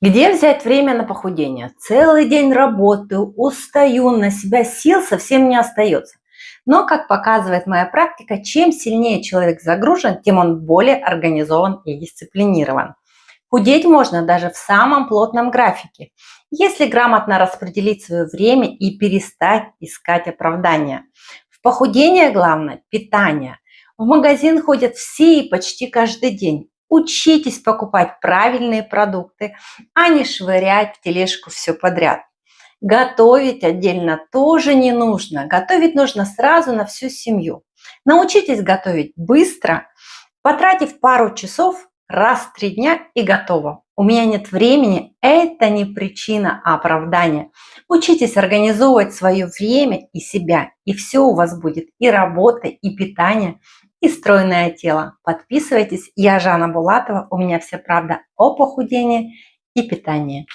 Где взять время на похудение? Целый день работаю, устаю, на себя сил совсем не остается. Но, как показывает моя практика, чем сильнее человек загружен, тем он более организован и дисциплинирован. Худеть можно даже в самом плотном графике, если грамотно распределить свое время и перестать искать оправдания. В похудении главное– питание. В магазин ходят все и почти каждый день. Учитесь покупать правильные продукты, а не швырять в тележку все подряд. Готовить отдельно тоже не нужно. Готовить нужно сразу на всю семью. Научитесь готовить быстро, потратив пару часов раз в 3 дня и готово. У меня нет времени– это не причина, а оправдание. Учитесь организовывать свое время и себя, и все у вас будет, и работа, и питание, и стройное тело. Подписывайтесь, я Жанна Булатова, у меня вся правда о похудении и питании.